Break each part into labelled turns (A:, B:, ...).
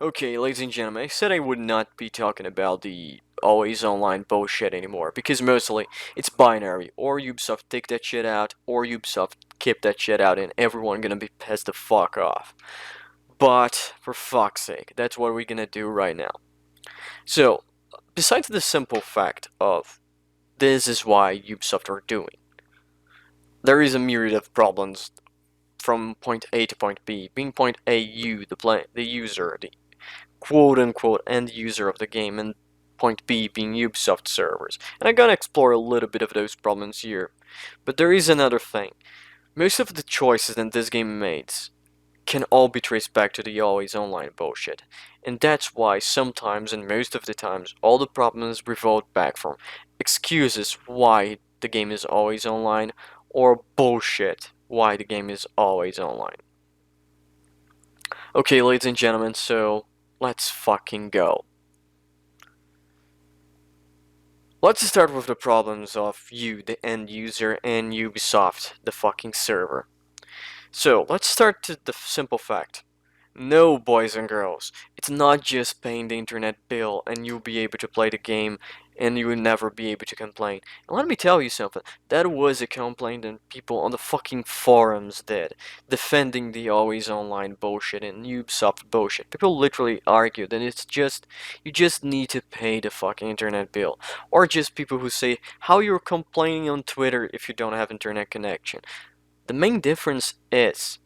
A: Okay, ladies and gentlemen, I said I would not be talking about the always online bullshit anymore, because mostly it's binary. Or Ubisoft take that shit out, or Ubisoft keep that shit out, and everyone gonna be pissed the fuck off. But, for fuck's sake, that's what we're gonna do right now. So, besides the simple fact of this is why Ubisoft are doing, there is a myriad of problems from point A to point B. Being point A, you, the user, the quote-unquote end user of the game, and point B being Ubisoft servers. And I'm gonna explore a little bit of those problems here. But there is another thing. Most of the choices that this game makes can all be traced back to the always online bullshit. And that's why sometimes, and most of the times, all the problems revolt back from excuses why the game is always online, or bullshit why the game is always online. Okay, ladies and gentlemen, so let's fucking go. Let's start with the problems of you, the end user, and Ubisoft, the fucking server. So, let's start to the simple fact. No, boys and girls, it's not just paying the internet bill and you'll be able to play the game and you will never be able to complain. And let me tell you something, that was a complaint that people on the fucking forums did, defending the always online bullshit and Ubisoft bullshit. People literally argued that it's just, you just need to pay the fucking internet bill. Or just people who say, how you're complaining on Twitter if you don't have internet connection. The main difference is,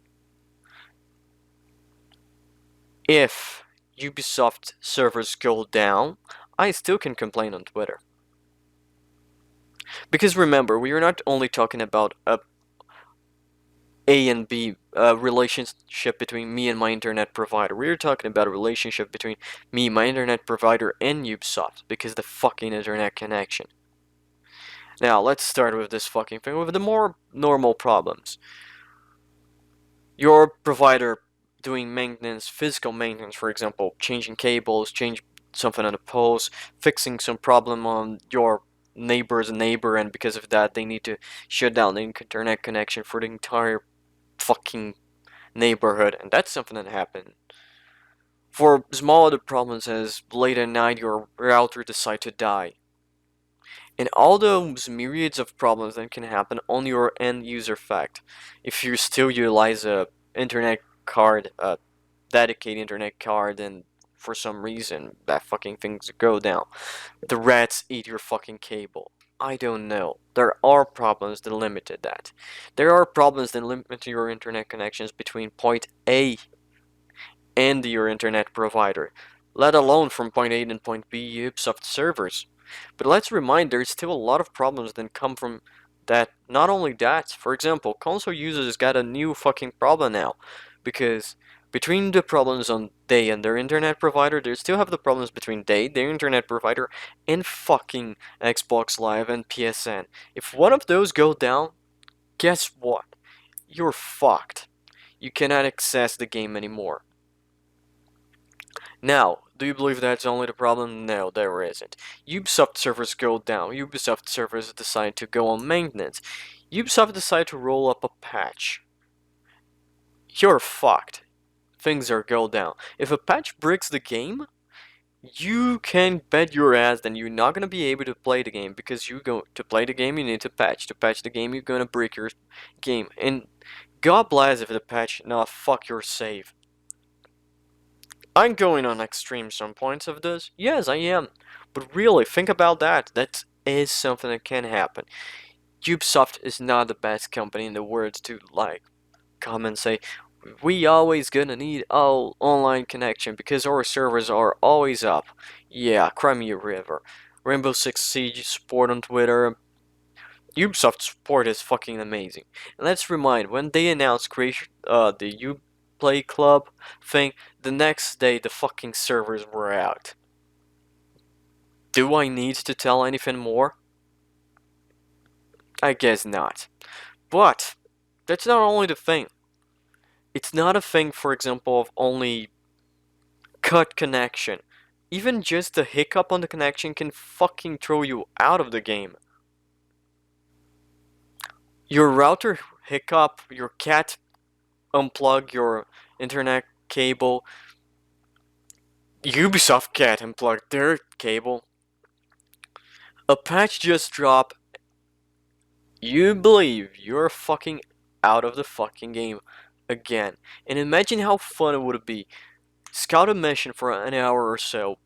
A: if Ubisoft servers go down, I still can complain on Twitter. Because remember, we are not only talking about A and B relationship between me and my internet provider. We are talking about a relationship between me, my internet provider, and Ubisoft, because the fucking internet connection. Now, let's start with this fucking thing, with the more normal problems. Your provider doing maintenance, physical maintenance, for example, changing cables, change something on the poles, fixing some problem on your neighbor's neighbor, and because of that they need to shut down the internet connection for the entire fucking neighborhood, and that's something that happened. For small other problems as late at night your router decide to die. And all those myriads of problems that can happen on your end user fact, if you still utilize a internet card, a dedicated internet card, and for some reason that fucking things go down, the rats eat your fucking cable. I don't know. There are problems that limited that. There are problems that limit your internet connections between point A and your internet provider, let alone from point A and point B Ubisoft servers. But let's remind, there's still a lot of problems that come from that. Not only that, for example, console users got a new fucking problem now, because between the problems on they and their internet provider, they still have the problems between they, their internet provider, and fucking Xbox Live and PSN. If one of those go down, guess what? You're fucked. You cannot access the game anymore. Now, do you believe that's only the problem? No, there isn't. Ubisoft servers go down. Ubisoft servers decide to go on maintenance. Ubisoft decide to roll up a patch. You're fucked. Things are go down. If a patch breaks the game, you can bet your ass that you're not gonna be able to play the game, because you go to play the game you need to patch. To patch the game you're gonna break your game. And God bless if the patch nah fuck your save. I'm going on extreme some points of this. Yes, I am. But really, think about that. That is something that can happen. Ubisoft is not the best company in the world to come and say, we always gonna need all online connection because our servers are always up. Yeah, cry me a river. Rainbow Six Siege support on Twitter. Ubisoft support is fucking amazing. And let's remind, when they announced the Uplay Club thing, the next day the fucking servers were out. Do I need to tell anything more? I guess not. But that's not only the thing. It's not a thing, for example, of only cut connection. Even just a hiccup on the connection can fucking throw you out of the game. Your router hiccup, your cat unplug your internet cable, Ubisoft can't unplug their cable. A patch just dropped. You believe you're fucking out of the fucking game again. And imagine how fun it would be. Scout a mission for an hour or so,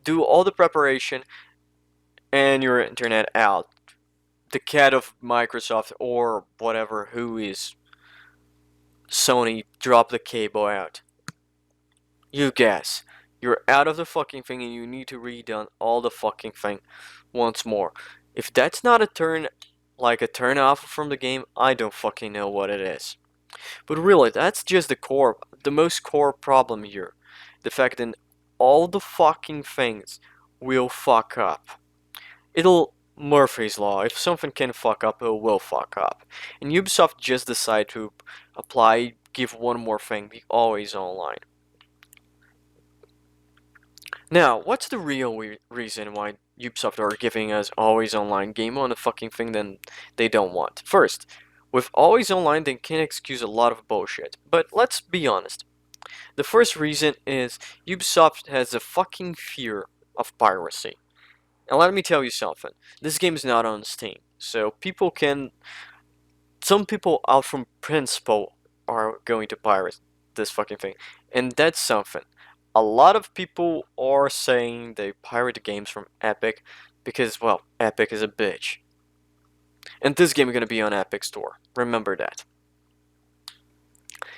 A: do all the preparation, and your internet out. The cat of Microsoft or whatever who is Sony drop the cable out. You guess. You're out of the fucking thing and you need to redone all the fucking thing once more. If that's not a turn off from the game, I don't fucking know what it is. But really, that's just the most core problem here. The fact that all the fucking things will fuck up. It'll Murphy's Law. If something can fuck up, it will fuck up. And Ubisoft just decided to give one more thing, be always online. Now, what's the real reason why Ubisoft are giving us always online game on a fucking thing that they don't want? First, with always online, they can excuse a lot of bullshit. But let's be honest. The first reason is Ubisoft has a fucking fear of piracy. And let me tell you something. This game is not on Steam. So some people out from principle are going to pirate this fucking thing. And that's something. A lot of people are saying they pirate the games from Epic because, well, Epic is a bitch. And this game is gonna be on Epic Store. Remember that.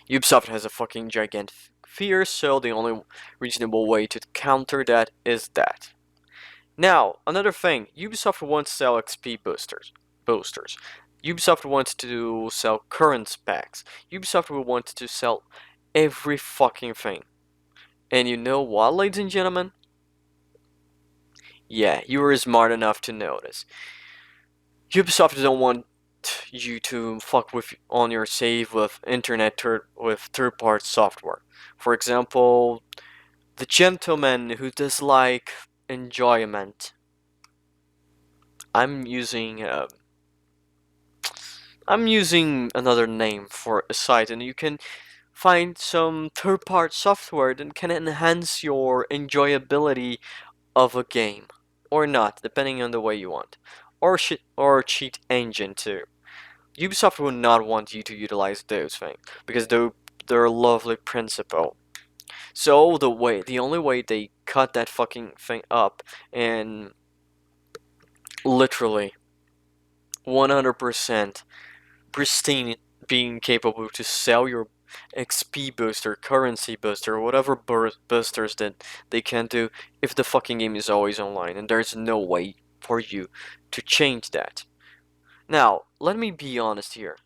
A: Ubisoft has a fucking gigantic fear, so the only reasonable way to counter that is that. Now, another thing, Ubisoft wants to sell XP boosters. Ubisoft wants to sell current packs. Ubisoft will want to sell every fucking thing. And you know what, ladies and gentlemen? Yeah, you were smart enough to notice. Ubisoft don't want you to fuck with on your save with third-party software. For example, the gentleman who dislike enjoyment. I'm using another name for a site, and you can find some third-party software that can enhance your enjoyability of a game, or not, depending on the way you want, or cheat engine too. Ubisoft would not want you to utilize those things because they're a lovely principle. So the only way they cut that fucking thing up and literally 100% pristine being capable to sell your XP booster, currency booster, whatever boosters that they can do if the fucking game is always online, and there's no way for you to change that. Now, let me be honest here.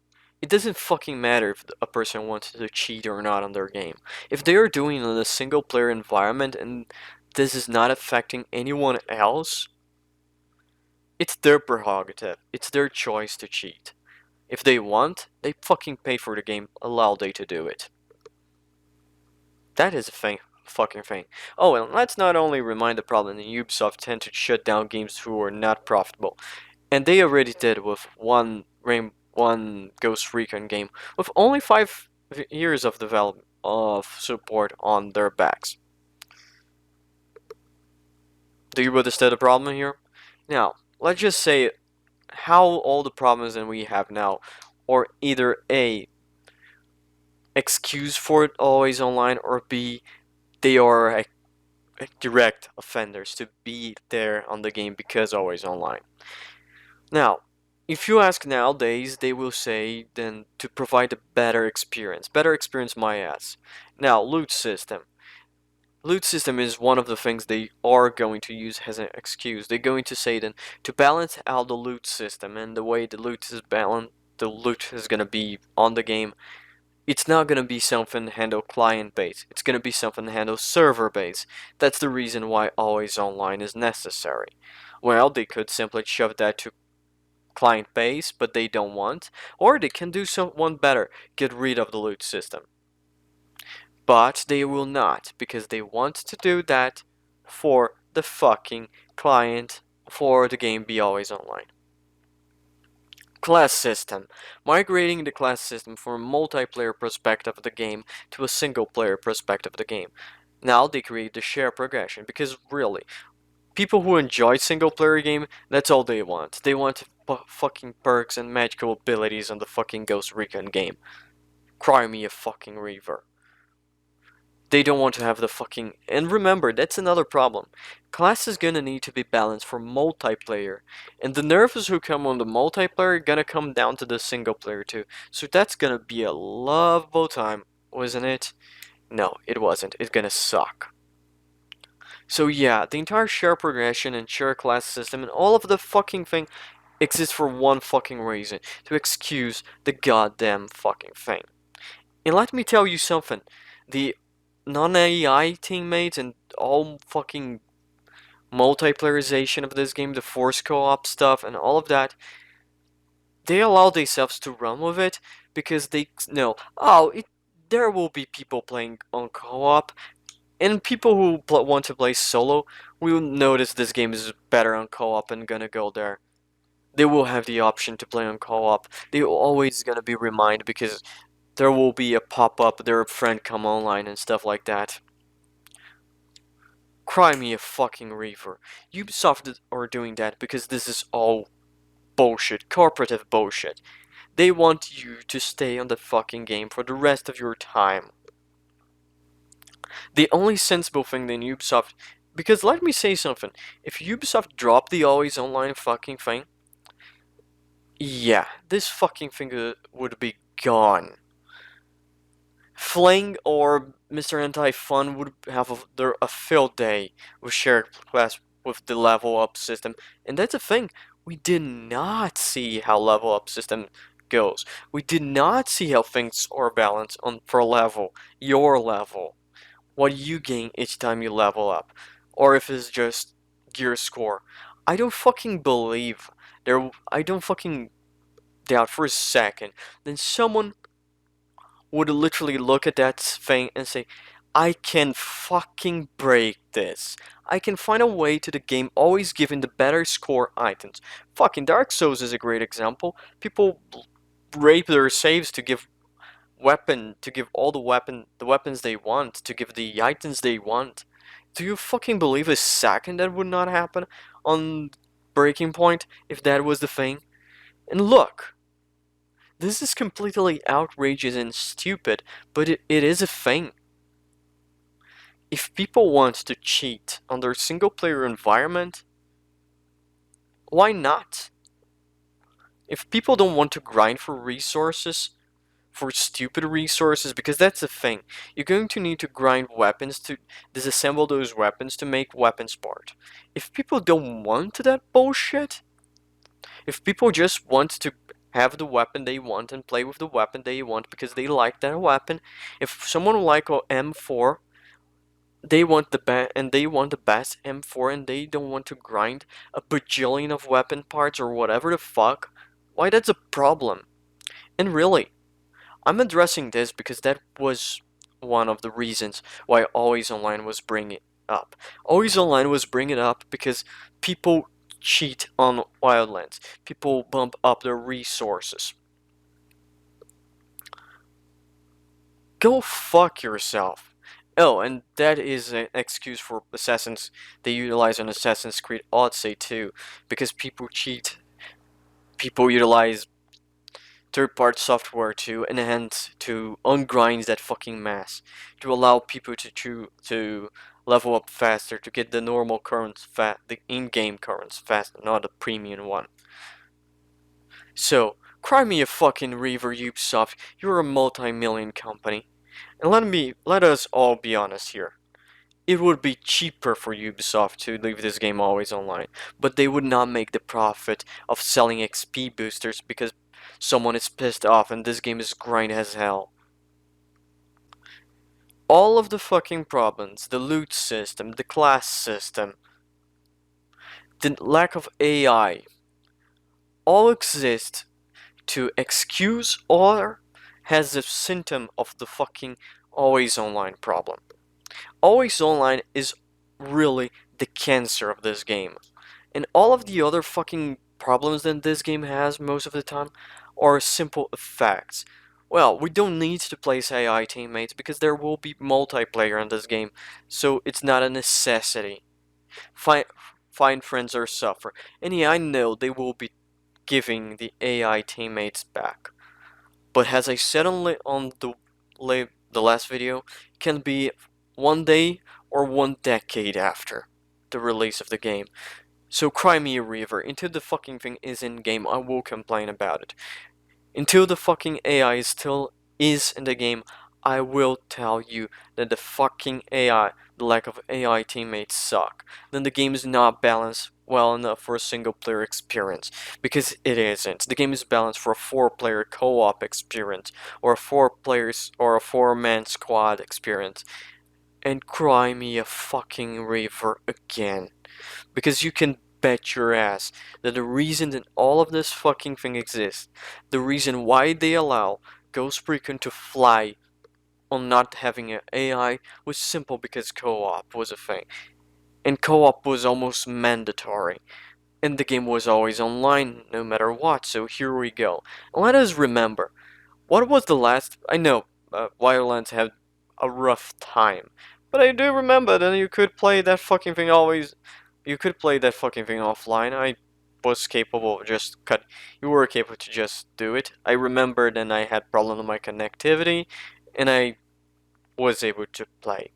A: It doesn't fucking matter if a person wants to cheat or not on their game. If they are doing it in a single player environment and this is not affecting anyone else, it's their prerogative. It's their choice to cheat. If they want, they fucking pay for the game, allow they to do it. That is a fucking thing. Oh, and let's not only remind the problem that Ubisoft tend to shut down games who are not profitable. And they already did with one Ghost Recon game with only 5 years of development of support on their backs. Do you understand the problem here? Now, let's just say how all the problems that we have now are either A, excuse for it always online, or B, they are direct offenders to be there on the game because always online. Now, if you ask nowadays, they will say then to provide a better experience. Better experience my ass. Now, loot system. Loot system is one of the things they are going to use as an excuse. They're going to say then to balance out the loot system and the way the loot is balanced, the loot is gonna be on the game. It's not gonna be something handle client based. It's gonna be something handle server based. That's the reason why always online is necessary. Well, they could simply shove that to client base, but they don't want, or they can do one better, get rid of the loot system. But they will not, because they want to do that for the fucking client, for the game be always online. Class system. Migrating the class system from a multiplayer perspective of the game to a single player perspective of the game. Now they create the shared progression, because really, people who enjoy single player game, that's all they want. They want fucking perks and magical abilities on the fucking Ghost Recon game. Cry me a fucking river. They don't want to have the fucking... And remember, that's another problem. Class is gonna need to be balanced for multiplayer. And the nerfs who come on the multiplayer are gonna come down to the single player too. So that's gonna be a lovable time, wasn't it? No, it wasn't. It's gonna suck. So yeah, the entire share progression and share class system and all of the fucking thing exists for one fucking reason. To excuse the goddamn fucking thing. And let me tell you something. The non-AI teammates and all fucking multiplayerization of this game, the force co-op stuff and all of that, they allow themselves to run with it because they know, there will be people playing on co-op, and people who want to play solo will notice this game is better on co-op and gonna go there. They will have the option to play on co-op. They're always gonna be reminded because there will be a pop-up, their friend come online and stuff like that. Cry me a fucking river. Ubisoft are doing that because this is all bullshit, corporative bullshit. They want you to stay on the fucking game for the rest of your time. The only sensible thing than Ubisoft, because let me say something, if Ubisoft dropped the always online fucking thing, yeah, this fucking thing would be gone. Fling or Mr. Anti-Fun would have a field day with shared class with the level up system. And that's the thing, we did not see how level up system goes. We did not see how things are balanced on per level, your level. What you gain each time you level up. Or if it's just gear score. I don't fucking believe I don't fucking doubt for a second. Then someone would literally look at that thing and say, I can fucking break this. I can find a way to the game always giving the better score items. Fucking Dark Souls is a great example. People rape their saves to give all the weapons they want, to give the items they want. Do you fucking believe a second that would not happen on Breaking Point if that was the thing? And look, this is completely outrageous and stupid, but it is a thing. If people want to cheat on their single player environment, why not? If people don't want to grind for resources, for stupid resources, because that's the thing, you're going to need to grind weapons to disassemble those weapons to make weapons part. If people don't want that bullshit, if people just want to have the weapon they want and play with the weapon they want because they like that weapon, if someone like a M4, they want the best M4 and they don't want to grind a bajillion of weapon parts or whatever the fuck, why that's a problem. And really, I'm addressing this because that was one of the reasons why Always Online was bringing it up. Always Online was bringing it up because people cheat on Wildlands. People bump up their resources. Go fuck yourself. Oh, and that is an excuse for assassins. They utilize on Assassin's Creed Odyssey too, because people cheat. People utilize third-party software to enhance, to ungrind that fucking mass, to allow people to level up faster, to get the normal currents the in-game currents faster, not the premium one. So, cry me a fucking river, Ubisoft. You're a multi-million company. And let us all be honest here. It would be cheaper for Ubisoft to leave this game always online, but they would not make the profit of selling XP boosters because someone is pissed off and this game is grind as hell. All of the fucking problems, the loot system, the class system, the lack of AI, all exist to excuse or has a symptom of the fucking always online problem. Always online is really the cancer of this game. And all of the other fucking problems that this game has most of the time are simple effects Well, we don't need to place AI teammates because there will be multiplayer in this game, so it's not a necessity. Find, find friends or suffer. And yeah, I know they will be giving the AI teammates back. But as I said on the last video, it can be one day or one decade after the release of the game. So cry me a river. Until the fucking thing is in game, I will complain about it. Until the fucking AI still is in the game, I will tell you that the fucking AI, the lack of AI teammates suck. Then the game is not balanced well enough for a single player experience. Because it isn't. The game is balanced for a 4-player co-op experience, or a 4 players or a 4-man squad experience. And cry me a fucking river again. Because you can bet your ass that the reason that all of this fucking thing exists, the reason why they allow Ghost Recon to fly on not having an AI was simple because co-op was a thing. And co-op was almost mandatory. And the game was always online no matter what, so here we go. And let us remember, what was the last... I know, Wildlands had a rough time. But I do remember that you could play that fucking thing always... You could play that fucking thing offline. I was capable of just cut... You were capable to just do it. I remembered and I had problem with my connectivity. And I was able to play.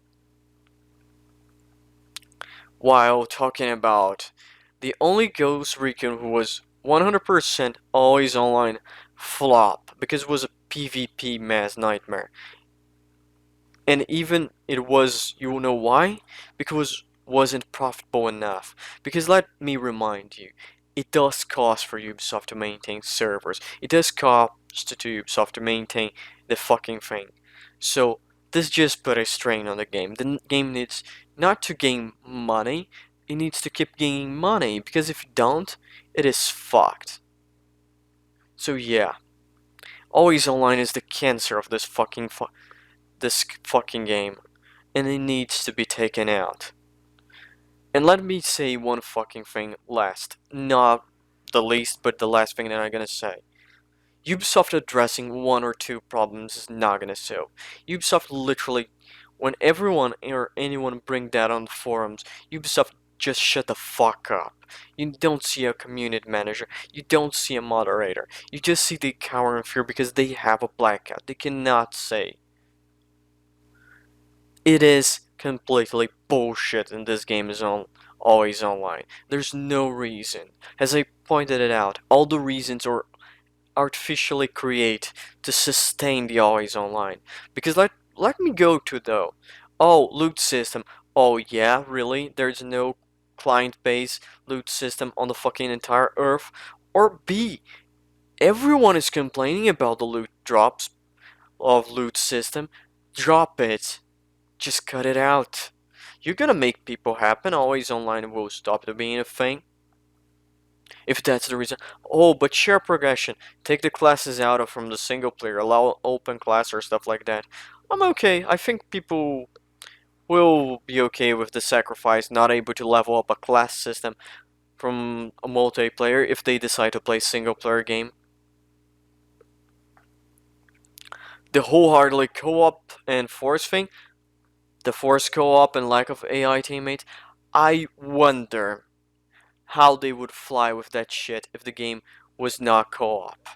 A: While talking about the only Ghost Recon who was 100% always online flop because it was a PvP mass nightmare. And even it was, you know why? Because it wasn't profitable enough. Because let me remind you, it does cost for Ubisoft to maintain servers. It does cost to Ubisoft to maintain the fucking thing. So this just put a strain on the game. The game needs not to gain money, it needs to keep gaining money. Because if you don't, it is fucked. So yeah, always online is the cancer of this fucking game, and it needs to be taken out. And let me say one fucking thing last. Not the least, but the last thing that I'm gonna say. Ubisoft addressing one or two problems is not gonna solve. Ubisoft literally, when everyone or anyone bring that on the forums, Ubisoft just shut the fuck up. You don't see a community manager. You don't see a moderator. You just see they cower in fear because they have a blackout. They cannot say. It is completely bullshit and this game is always online. There's no reason. As I pointed it out, all the reasons are artificially created to sustain the always online. Because let me go to though. Oh, loot system. Oh yeah, really? There's no client-based loot system on the fucking entire earth? Or B, everyone is complaining about the loot drops of loot system. Drop it. Just cut it out. You're gonna make people happen. Always online will stop being a thing. If that's the reason. Oh, but share progression. Take the classes out of from the single player. Allow open class or stuff like that. I'm okay. I think people will be okay with the sacrifice, not able to level up a class system from a multiplayer if they decide to play single player game. The wholeheartedly co-op and force thing, the forced co-op and lack of AI teammates, I wonder how they would fly with that shit if the game was not co-op.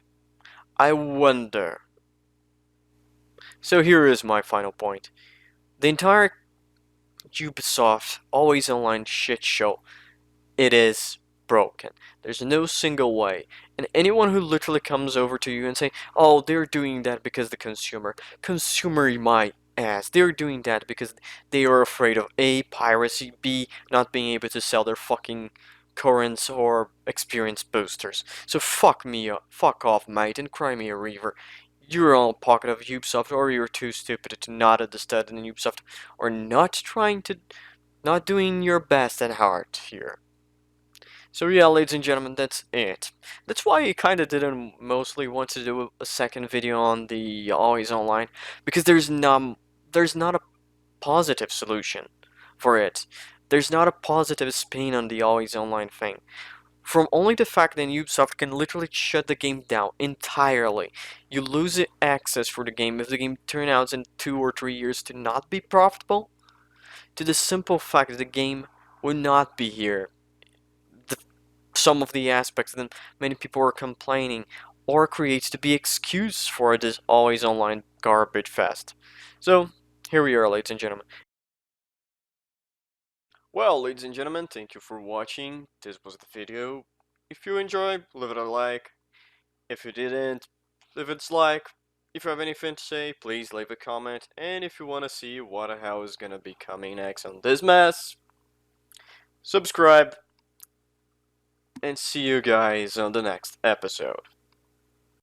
A: I wonder. So here is my final point. The entire Ubisoft always online shit show, it is broken. There's no single way. And anyone who literally comes over to you and say, oh, they're doing that because the consumer my ass. They're doing that because they are afraid of A, piracy, B, not being able to sell their fucking currents or experience boosters. So fuck me up, fuck off, mate, and cry me a river. You're all pocket of Ubisoft, or you're too stupid to not understand in Ubisoft, or not doing your best at heart here. So yeah, ladies and gentlemen, that's it. That's why I kinda didn't mostly want to do a second video on the Always Online, because there's not a positive solution for it. There's not a positive spin on the Always Online thing. From only the fact that Ubisoft can literally shut the game down entirely. You lose the access for the game if the game turns out in 2 or 3 years to not be profitable, to the simple fact that the game will not be here. The, some of the aspects that many people are complaining or creates to be excuse for this always online garbage fest. So, here we are, ladies and gentlemen. Well, ladies and gentlemen, thank you for watching. This was the video. If you enjoyed, leave it a like. If you didn't, leave a dislike. If you have anything to say, please leave a comment. And if you want to see what the hell is gonna be coming next on this mess, subscribe. And see you guys on the next episode.